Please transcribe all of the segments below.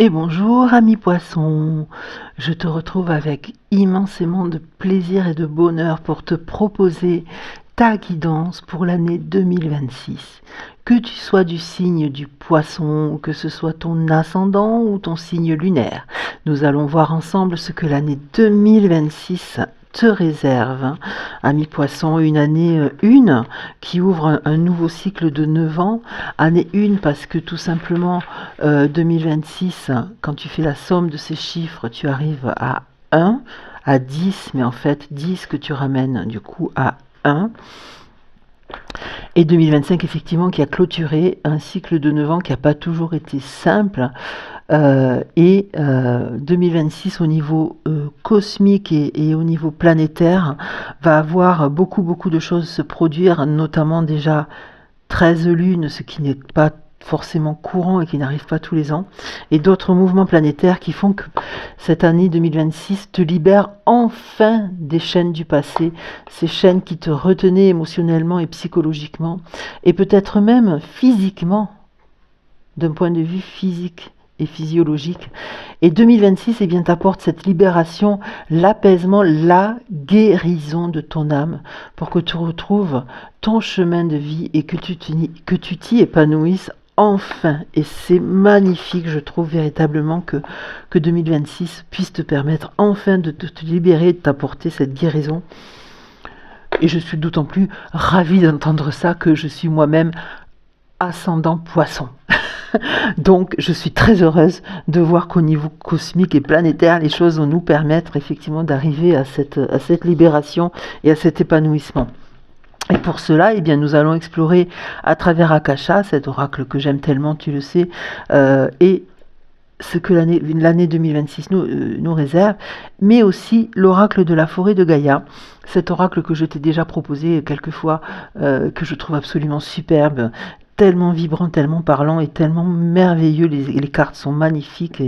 Et bonjour ami poisson, je te retrouve avec immensément de plaisir et de bonheur pour te proposer ta guidance pour l'année 2026. Que tu sois du signe du poisson, que ce soit ton ascendant ou ton signe lunaire, nous allons voir ensemble ce que l'année 2026 te réserve. Ami poisson, une année 1 qui ouvre un nouveau cycle de 9 ans. Année 1 parce que tout simplement 2026, quand tu fais la somme de ces chiffres, tu arrives à 1, à 10, mais en fait 10 que tu ramènes du coup à 1. Et 2025, effectivement, qui a clôturé un cycle de 9 ans qui n'a pas toujours été simple. 2026 au niveau cosmique et au niveau planétaire va avoir beaucoup de choses se produire, notamment déjà 13 lunes, ce qui n'est pas forcément courant et qui n'arrive pas tous les ans, et d'autres mouvements planétaires qui font que cette année 2026 te libère enfin des chaînes du passé, ces chaînes qui te retenaient émotionnellement et psychologiquement, et peut-être même physiquement, d'un point de vue physique et physiologique. Et 2026, eh bien, t'apporte cette libération, l'apaisement, la guérison de ton âme pour que tu retrouves ton chemin de vie et que tu t'y épanouisses enfin. Et c'est magnifique, je trouve véritablement que 2026 puisse te permettre enfin de te libérer, de t'apporter cette guérison. Et je suis d'autant plus ravie d'entendre ça que je suis moi-même ascendant poisson. Donc je suis très heureuse de voir qu'au niveau cosmique et planétaire, les choses vont nous permettre effectivement d'arriver à cette libération et à cet épanouissement. Et pour cela, eh bien, nous allons explorer à travers Akasha, cet oracle que j'aime tellement, tu le sais, et ce que l'année 2026 nous réserve, mais aussi l'oracle de la forêt de Gaïa, cet oracle que je t'ai déjà proposé quelques fois, que je trouve absolument superbe, tellement vibrant, tellement parlant et tellement merveilleux. Les cartes sont magnifiques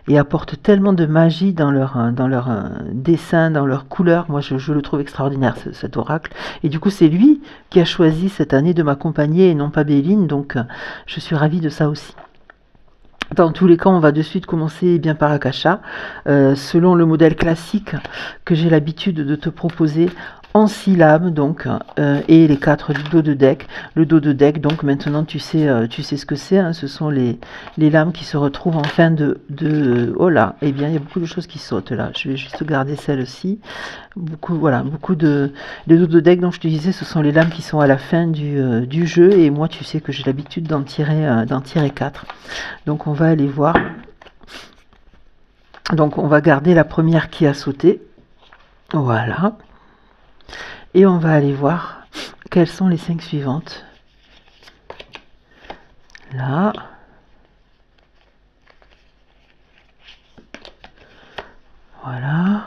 et apportent tellement de magie dans leur dessin, dans leur couleur. Moi, je le trouve extraordinaire, cet oracle. Et du coup, c'est lui qui a choisi cette année de m'accompagner et non pas Béline. Donc, je suis ravie de ça aussi. Dans tous les cas, on va de suite commencer bien par Akasha, selon le modèle classique que j'ai l'habitude de te proposer en syllabes, donc, et les 4 du dos de deck. Le dos de deck, donc maintenant tu sais ce que c'est, hein, ce sont les lames qui se retrouvent en fin de oh là, eh bien il y a beaucoup de choses qui sautent là, je vais juste garder celle-ci. Beaucoup de dos de deck, donc je te disais, ce sont les lames qui sont à la fin du jeu, et moi tu sais que j'ai l'habitude d'en tirer 4. Donc on va aller voir. Donc on va garder la première qui a sauté. Voilà. Et on va aller voir quelles sont les 5 suivantes. Là. Voilà.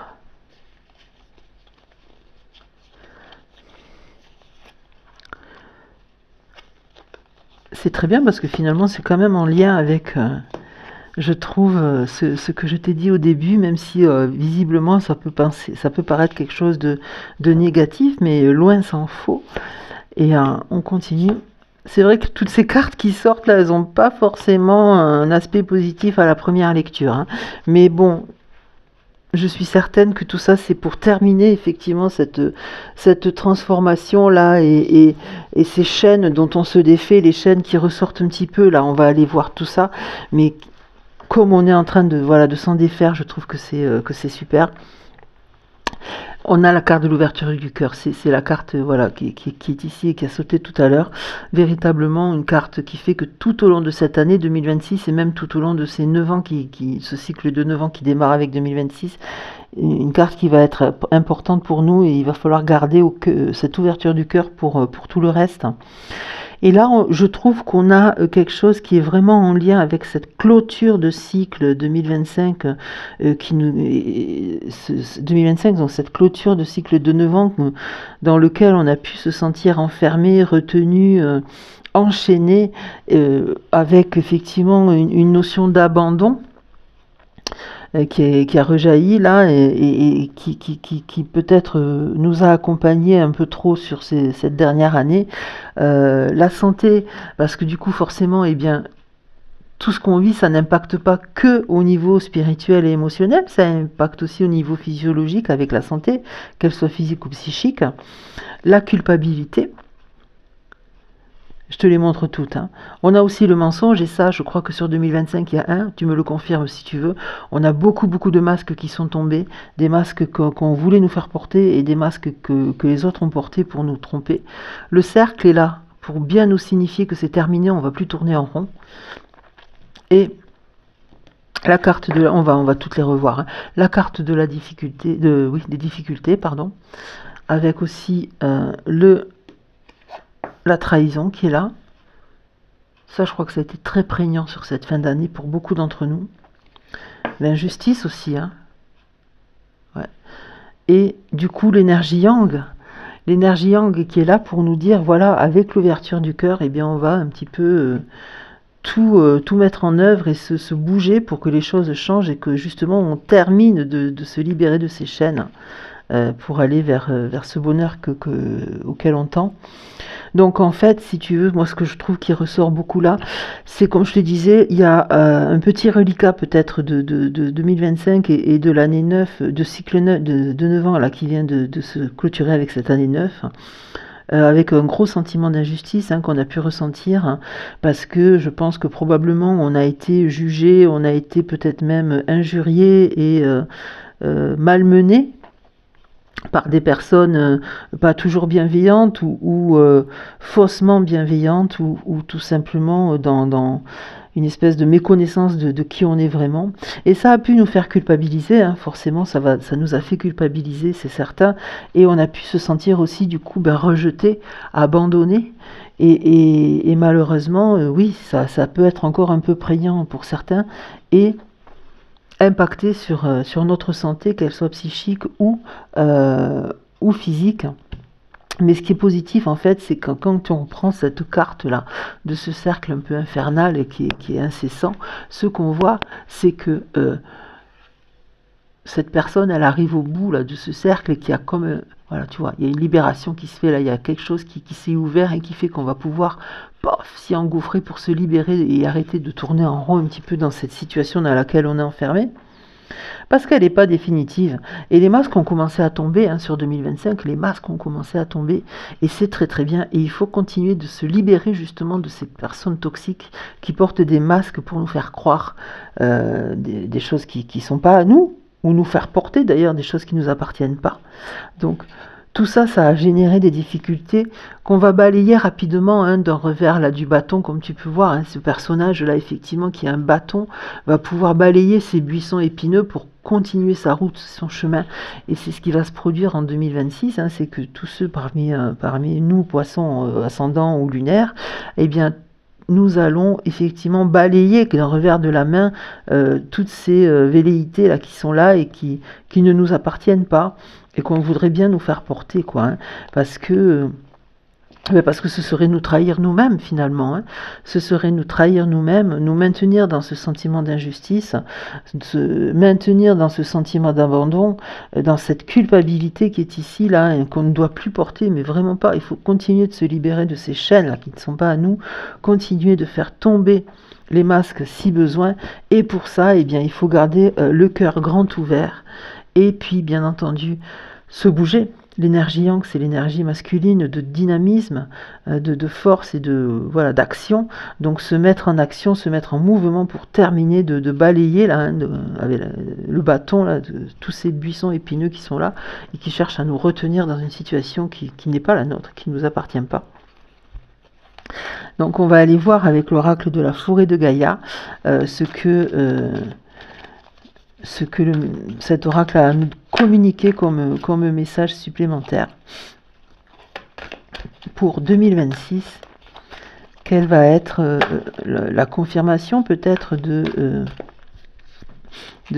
C'est très bien parce que finalement c'est quand même en lien avec, je trouve, ce que je t'ai dit au début, même si visiblement ça peut paraître quelque chose de négatif, mais loin s'en faut. Et on continue. C'est vrai que toutes ces cartes qui sortent là, elles n'ont pas forcément un aspect positif à la première lecture, hein. Mais bon, je suis certaine que tout ça, c'est pour terminer effectivement cette transformation-là et ces chaînes dont on se défait, les chaînes qui ressortent un petit peu, là, on va aller voir tout ça. Mais comme on est en train de s'en défaire, je trouve que c'est super. On a la carte de l'ouverture du cœur, c'est la carte qui est ici et qui a sauté tout à l'heure. Véritablement une carte qui fait que tout au long de cette année 2026 et même tout au long de ces 9 ans, ce cycle de 9 ans qui démarre avec 2026, une carte qui va être importante pour nous et il va falloir garder cette ouverture du cœur pour tout le reste. Et là, je trouve qu'on a quelque chose qui est vraiment en lien avec cette clôture de cycle 2025, 2025, donc cette clôture de cycle de 9 ans dans lequel on a pu se sentir enfermé, retenu, enchaîné, avec effectivement une notion d'abandon. Qui a rejailli là et qui peut-être nous a accompagnés un peu trop sur cette dernière année. La santé, parce que du coup forcément, eh bien, tout ce qu'on vit, ça n'impacte pas que au niveau spirituel et émotionnel, ça impacte aussi au niveau physiologique avec la santé, qu'elle soit physique ou psychique. La culpabilité, je te les montre toutes. Hein. On a aussi le mensonge, et ça, je crois que sur 2025, il y a tu me le confirmes si tu veux. On a beaucoup de masques qui sont tombés, des masques qu'on voulait nous faire porter et des masques que les autres ont portés pour nous tromper. Le cercle est là pour bien nous signifier que c'est terminé, on ne va plus tourner en rond. Et la carte de on va toutes les revoir. Hein. La carte de la difficulté, des difficultés, pardon, avec aussi la trahison qui est là. Ça, je crois que ça a été très prégnant sur cette fin d'année pour beaucoup d'entre nous. L'injustice aussi. Hein. Ouais. Et du coup, l'énergie yang. L'énergie yang qui est là pour nous dire, voilà, avec l'ouverture du cœur, eh bien, on va un petit peu tout mettre en œuvre et se bouger pour que les choses changent et que justement on termine de se libérer de ces chaînes pour aller vers ce bonheur auquel on tend. Donc en fait, si tu veux, moi ce que je trouve qui ressort beaucoup là, c'est comme je te disais, il y a un petit reliquat peut-être de 2025 et de l'année 9, de cycle 9, de 9 ans là, qui vient de se clôturer avec cette année 9. Avec un gros sentiment d'injustice qu'on a pu ressentir, hein, parce que je pense que probablement on a été jugé, on a été peut-être même injurié et malmené par des personnes pas toujours bienveillantes ou faussement bienveillantes ou tout simplement dans une espèce de méconnaissance de qui on est vraiment. Et ça a pu nous faire culpabiliser, hein, forcément ça nous a fait culpabiliser, c'est certain, et on a pu se sentir aussi du coup rejeté, abandonné, et malheureusement, oui, ça peut être encore un peu prégnant pour certains, et impacter sur notre santé, qu'elle soit psychique ou physique. Mais ce qui est positif, en fait, c'est que quand on prend cette carte-là, de ce cercle un peu infernal et qui est incessant, ce qu'on voit, c'est que cette personne, elle arrive au bout là, de ce cercle et qui a comme... voilà, tu vois, il y a une libération qui se fait là, il y a quelque chose qui s'est ouvert et qui fait qu'on va pouvoir s'y engouffrer pour se libérer et arrêter de tourner en rond un petit peu dans cette situation dans laquelle on est enfermé. Parce qu'elle n'est pas définitive. Et les masques ont commencé à tomber, hein, sur 2025, les masques ont commencé à tomber, et c'est très très bien, et il faut continuer de se libérer justement de ces personnes toxiques qui portent des masques pour nous faire croire des choses qui ne sont pas à nous, ou nous faire porter d'ailleurs des choses qui ne nous appartiennent pas. Donc tout ça, ça a généré des difficultés qu'on va balayer rapidement d'un revers là, du bâton, comme tu peux voir. Hein, ce personnage-là, effectivement, qui a un bâton, va pouvoir balayer ces buissons épineux pour continuer sa route, son chemin. Et c'est ce qui va se produire en 2026. Hein, c'est que tous ceux parmi nous, poissons ascendants ou lunaires, eh bien, nous allons effectivement balayer d'un revers de la main toutes ces velléités là qui sont là et qui ne nous appartiennent pas et qu'on voudrait bien nous faire porter, quoi, hein, parce que ce serait nous trahir nous-mêmes finalement, hein. Ce serait nous trahir nous-mêmes, nous maintenir dans ce sentiment d'injustice, se maintenir dans ce sentiment d'abandon, dans cette culpabilité qui est ici, là, hein, qu'on ne doit plus porter, mais vraiment pas. Il faut continuer de se libérer de ces chaînes là, qui ne sont pas à nous, continuer de faire tomber les masques si besoin, et pour ça, eh bien, il faut garder le cœur grand ouvert, et puis bien entendu, se bouger. L'énergie yang, c'est l'énergie masculine de dynamisme, de force et d'action. Donc se mettre en action, se mettre en mouvement pour terminer de balayer là, hein, avec le bâton là, de tous ces buissons épineux qui sont là et qui cherchent à nous retenir dans une situation qui n'est pas la nôtre, qui ne nous appartient pas. Donc on va aller voir avec l'oracle de la forêt de Gaïa ce que cet oracle a à nous communiquer comme message supplémentaire pour 2026. Quelle va être la confirmation peut-être de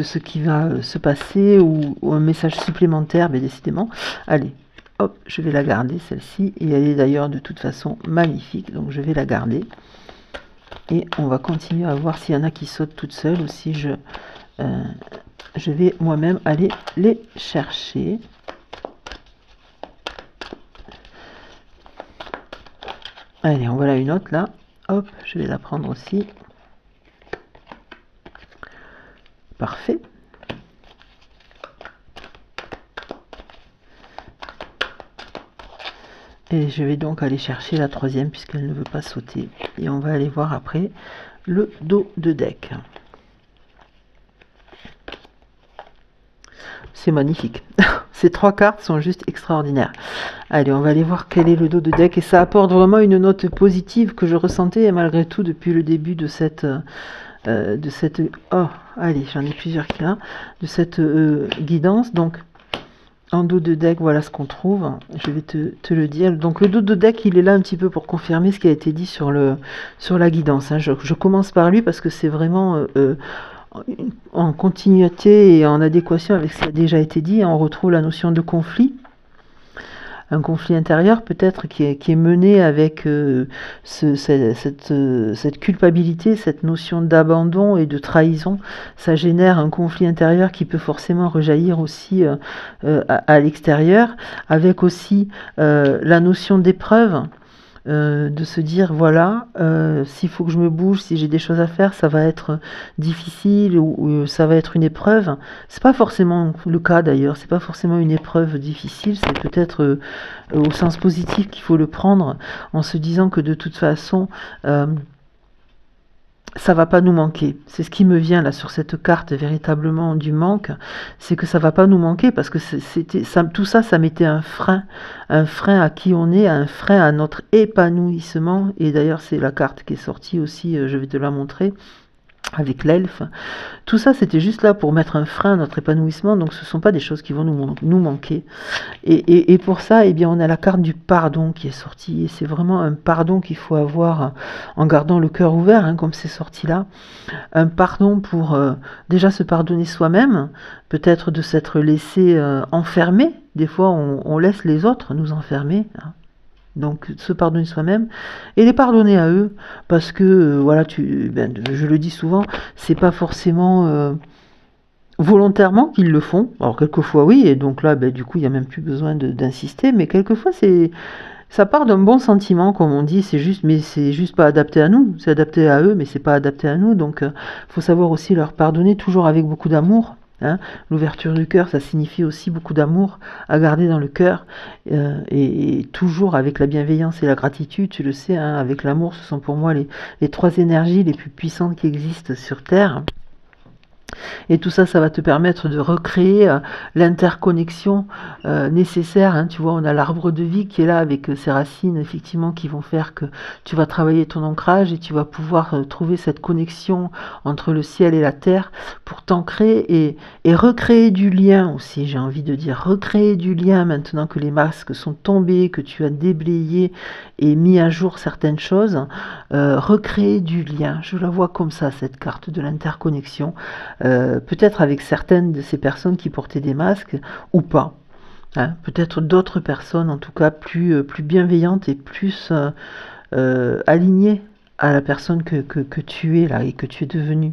ce qui va se passer ou un message supplémentaire, mais décidément. Allez, hop, je vais la garder celle-ci, et elle est d'ailleurs de toute façon magnifique, donc je vais la garder. Et on va continuer à voir s'il y en a qui sautent toutes seules ou si je vais moi-même aller les chercher. Allez, en voilà une autre là. Hop, je vais la prendre aussi. Parfait. Et je vais donc aller chercher la troisième puisqu'elle ne veut pas sauter. Et on va aller voir après le dos de deck. C'est magnifique. Ces 3 cartes sont juste extraordinaires. Allez, on va aller voir quel est le dos de deck. Et ça apporte vraiment une note positive que je ressentais malgré tout depuis le début de cette... oh, allez, j'en ai plusieurs qui là. De cette guidance. Donc, en dos de deck, voilà ce qu'on trouve. Je vais te le dire. Donc, le dos de deck, il est là un petit peu pour confirmer ce qui a été dit sur la guidance. Hein. Je commence par lui parce que c'est vraiment... en continuité et en adéquation avec ce qui a déjà été dit, on retrouve la notion de conflit, un conflit intérieur peut-être qui est mené avec cette culpabilité, cette notion d'abandon et de trahison. Ça génère un conflit intérieur qui peut forcément rejaillir aussi à l'extérieur, avec aussi la notion d'épreuve. De se dire voilà, s'il faut que je me bouge, si j'ai des choses à faire, ça va être difficile ou ça va être une épreuve. C'est pas forcément le cas d'ailleurs, c'est pas forcément une épreuve difficile, c'est peut-être au sens positif qu'il faut le prendre en se disant que de toute façon ça va pas nous manquer. C'est ce qui me vient là sur cette carte véritablement du manque, c'est que ça va pas nous manquer parce que tout ça, ça mettait un frein à qui on est, un frein à notre épanouissement. Et d'ailleurs, c'est la carte qui est sortie aussi, je vais te la montrer, avec l'elfe. Tout ça, c'était juste là pour mettre un frein à notre épanouissement, donc ce ne sont pas des choses qui vont nous manquer. Et pour ça, eh bien, on a la carte du pardon qui est sortie, et c'est vraiment un pardon qu'il faut avoir en gardant le cœur ouvert, hein, comme c'est sorti là. Un pardon pour déjà se pardonner soi-même, peut-être de s'être laissé enfermer. Des fois, on laisse les autres nous enfermer, hein. Donc se pardonner soi-même et les pardonner à eux parce que voilà, je le dis souvent, c'est pas forcément volontairement qu'ils le font. Alors quelquefois oui, et donc là du coup il n'y a même plus besoin d'insister, mais quelquefois ça part d'un bon sentiment comme on dit, mais c'est juste pas adapté à nous, c'est adapté à eux mais c'est pas adapté à nous, donc faut savoir aussi leur pardonner toujours avec beaucoup d'amour. Hein. L'ouverture du cœur, ça signifie aussi beaucoup d'amour à garder dans le cœur et toujours avec la bienveillance et la gratitude, tu le sais, hein, avec l'amour, ce sont pour moi les 3 énergies les plus puissantes qui existent sur Terre. Et tout ça, ça va te permettre de recréer l'interconnexion nécessaire. Hein. Tu vois, on a l'arbre de vie qui est là avec ses racines, effectivement, qui vont faire que tu vas travailler ton ancrage et tu vas pouvoir trouver cette connexion entre le ciel et la terre pour t'ancrer et recréer du lien aussi, j'ai envie de dire. Recréer du lien maintenant que les masques sont tombés, que tu as déblayé et mis à jour certaines choses. Recréer du lien. Je la vois comme ça, cette carte de l'interconnexion. Peut-être avec certaines de ces personnes qui portaient des masques ou pas. Hein, peut-être d'autres personnes, en tout cas plus bienveillantes et plus alignées à la personne que tu es là et que tu es devenue.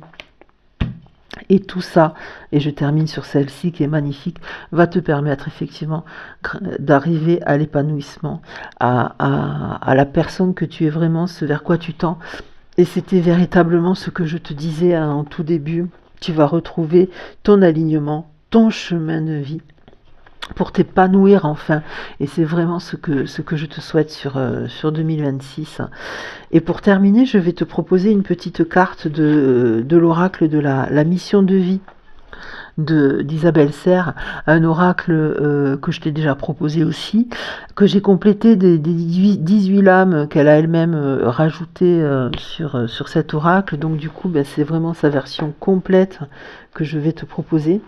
Et tout ça, et je termine sur celle-ci qui est magnifique, va te permettre effectivement d'arriver à l'épanouissement, à la personne que tu es vraiment, ce vers quoi tu tends. Et c'était véritablement ce que je te disais en tout début. Tu vas retrouver ton alignement, ton chemin de vie pour t'épanouir enfin. Et c'est vraiment ce que je te souhaite sur 2026. Et pour terminer, je vais te proposer une petite carte de l'oracle de la mission de vie d'Isabelle Serre, un oracle que je t'ai déjà proposé aussi, que j'ai complété des 18 lames qu'elle a elle-même rajoutées sur cet oracle. Donc du coup, c'est vraiment sa version complète que je vais te proposer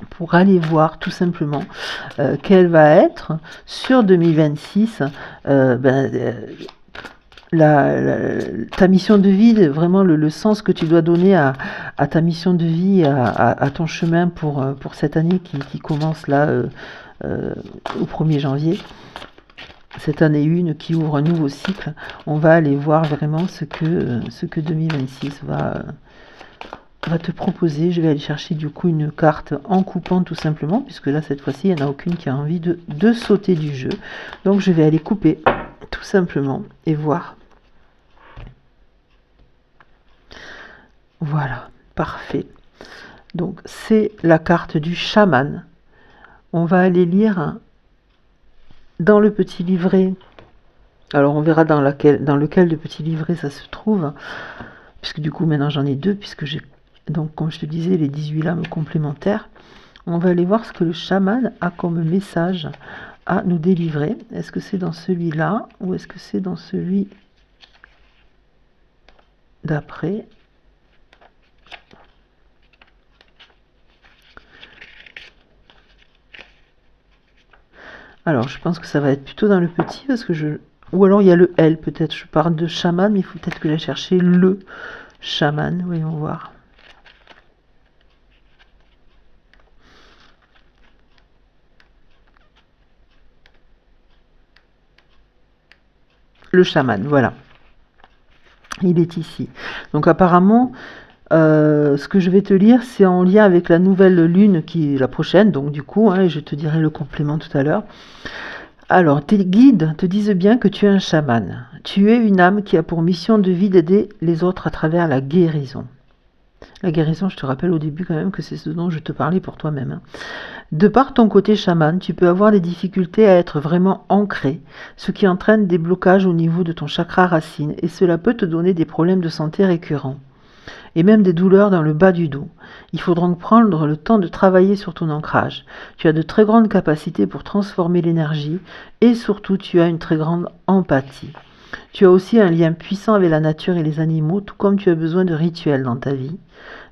pour aller voir tout simplement quelle va être sur 2026 ta mission de vie, vraiment le sens que tu dois donner à ta mission de vie, à ton chemin pour cette année qui commence là au 1er janvier. Cette année 1 qui ouvre un nouveau cycle. On va aller voir vraiment ce que 2026 va te proposer. Je vais aller chercher du coup une carte en coupant tout simplement, puisque là cette fois-ci il n'y en a aucune qui a envie de sauter du jeu. Donc je vais aller couper tout simplement et voir. Voilà, parfait. Donc c'est la carte du chaman. On va aller lire dans le petit livret. Alors on verra dans lequel de petit livret ça se trouve, puisque du coup maintenant j'en ai deux, puisque j'ai donc comme je te disais les 18 lames complémentaires. On va aller voir ce que le chaman a comme message à nous délivrer. Est-ce que c'est dans celui-là ou est-ce que c'est dans celui d'après? Alors je pense que ça va être plutôt dans le petit, parce que ou alors il y a le L peut-être. Je parle de chaman, mais il faut peut-être que j'aille chercher le chaman. Voyons voir. Le chaman, voilà. Il est ici. Donc apparemment, ce que je vais te lire, c'est en lien avec la nouvelle lune qui est la prochaine. Donc du coup, hein, je te dirai le complément tout à l'heure. Alors, tes guides te disent bien que tu es un chaman. Tu es une âme qui a pour mission de vie d'aider les autres à travers la guérison. La guérison, je te rappelle au début quand même que c'est ce dont je te parlais pour toi-même. Hein. De par ton côté chaman, tu peux avoir des difficultés à être vraiment ancré, ce qui entraîne des blocages au niveau de ton chakra racine, et cela peut te donner des problèmes de santé récurrents, et même des douleurs dans le bas du dos. Il faudra donc prendre le temps de travailler sur ton ancrage. Tu as de très grandes capacités pour transformer l'énergie, et surtout tu as une très grande empathie. Tu as aussi un lien puissant avec la nature et les animaux, tout comme tu as besoin de rituels dans ta vie.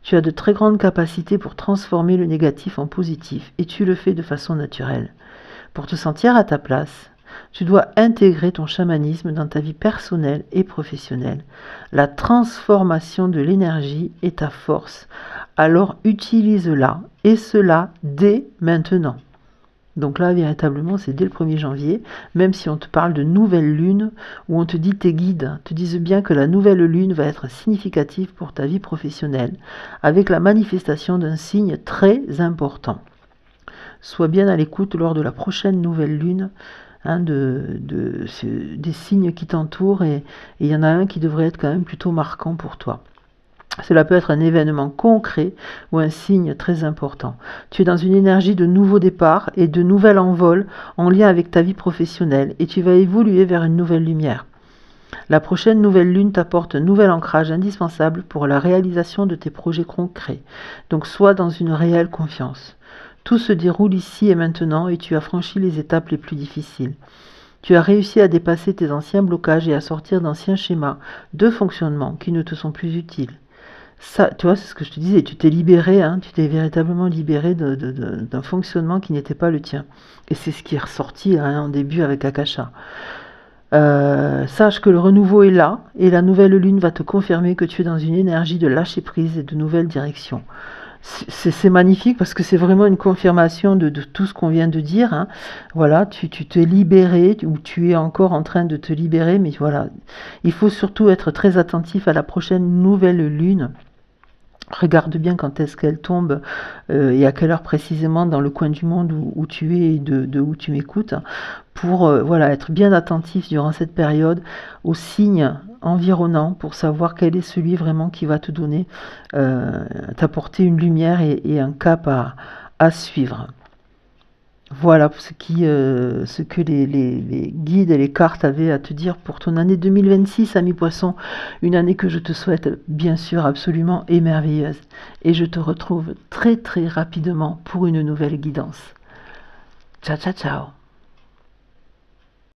Tu as de très grandes capacités pour transformer le négatif en positif, et tu le fais de façon naturelle. Pour te sentir à ta place, tu dois intégrer ton chamanisme dans ta vie personnelle et professionnelle. La transformation de l'énergie est ta force, alors utilise-la, et cela dès maintenant. Donc là, véritablement, c'est dès le 1er janvier, même si on te parle de nouvelle lune, où on te dit tes guides, te disent bien que la nouvelle lune va être significative pour ta vie professionnelle, avec la manifestation d'un signe très important. Sois bien à l'écoute lors de la prochaine nouvelle lune, hein, des signes qui t'entourent, et il y en a un qui devrait être quand même plutôt marquant pour toi. Cela peut être un événement concret ou un signe très important. Tu es dans une énergie de nouveau départ et de nouvel envol en lien avec ta vie professionnelle, et tu vas évoluer vers une nouvelle lumière. La prochaine nouvelle lune t'apporte un nouvel ancrage indispensable pour la réalisation de tes projets concrets. Donc sois dans une réelle confiance. Tout se déroule ici et maintenant, et tu as franchi les étapes les plus difficiles. Tu as réussi à dépasser tes anciens blocages et à sortir d'anciens schémas de fonctionnement qui ne te sont plus utiles. Ça, tu vois, c'est ce que je te disais, tu t'es libéré, hein, tu t'es véritablement libéré d'un fonctionnement qui n'était pas le tien. Et c'est ce qui est ressorti hein, en début avec Akasha. Sache que le renouveau est là, et la nouvelle lune va te confirmer que tu es dans une énergie de lâcher prise et de nouvelles directions. C'est magnifique parce que c'est vraiment une confirmation de tout ce qu'on vient de dire. Hein. Voilà, tu t'es libéré, ou tu es encore en train de te libérer, mais voilà, il faut surtout être très attentif à la prochaine nouvelle lune. Regarde bien quand est-ce qu'elle tombe et à quelle heure précisément dans le coin du monde où tu es et de où tu m'écoutes, pour voilà, être bien attentif durant cette période aux signes environnants pour savoir quel est celui vraiment qui va te donner, t'apporter une lumière et un cap à suivre. Voilà ce que les guides et les cartes avaient à te dire pour ton année 2026, ami Poisson. Une année que je te souhaite bien sûr absolument émerveilleuse. Et je te retrouve très très rapidement pour une nouvelle guidance. Ciao ciao ciao.